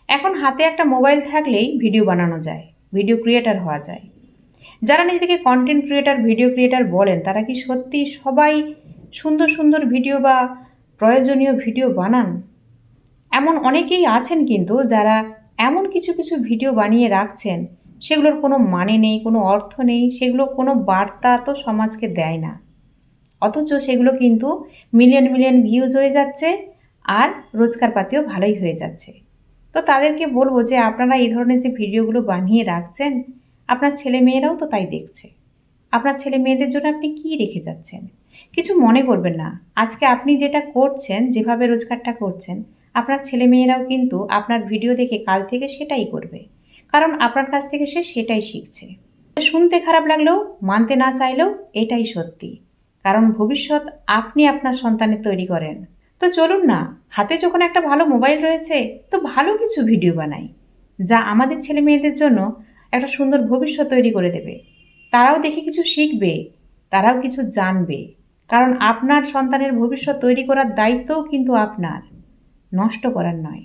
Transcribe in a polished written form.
এখন হাতে একটা মোবাইল থাকলেই ভিডিও বানানো যায়, ভিডিও ক্রিয়েটার হওয়া যায়। যারা নিজেদেরকে কন্টেন্ট ক্রিয়েটার, ভিডিও ক্রিয়েটার বলেন, তারা কি সত্যি সবাই সুন্দর সুন্দর ভিডিও বা প্রয়োজনীয় ভিডিও বানান? এমন অনেকেই আছেন কিন্তু যারা এমন কিছু কিছু ভিডিও বানিয়ে রাখছেন, সেগুলোর কোনো মানে নেই, কোনো অর্থ নেই, সেগুলো কোনো বার্তা তো সমাজকে দেয় না। অথচ সেগুলো কিন্তু মিলিয়ন মিলিয়ন ভিউজ হয়ে যাচ্ছে, আর রোজগার পাতিও ভালোই হয়ে যাচ্ছে। তো তাদেরকে বলবো যে আপনারা এই ধরনের যে ভিডিওগুলো বানিয়ে রাখছেন, আপনার ছেলে মেয়েরাও তো তাই দেখছে। আপনার ছেলে মেয়েদের জন্য আপনি কি রেখে যাচ্ছেন? কিছু মনে করবেন না। আজকে আপনি যেটা করছেন, যেভাবে রোজগারটা করছেন, আপনার ছেলে মেয়েরাও কিন্তু আপনার ভিডিও দেখে কাল থেকে সেটাই করবে। কারণ আপনার কাছ থেকে সে সেটাই শিখছে। শুনতে খারাপ লাগলেও, মানতে না চাইলেও এটাই সত্যি। কারণ ভবিষ্যৎ আপনি আপনার সন্তানের তৈরি করেন। তো চলুন না, হাতে যখন একটা ভালো মোবাইল রয়েছে, তো ভালো কিছু ভিডিও বানাই, যা আমাদের ছেলে মেয়েদের জন্য একটা সুন্দর ভবিষ্যৎ তৈরি করে দেবে। তারাও দেখে কিছু শিখবে, তারাও কিছু জানবে। কারণ আপনার সন্তানের ভবিষ্যৎ তৈরি করার দায়িত্বও কিন্তু আপনার, নষ্ট করার নয়।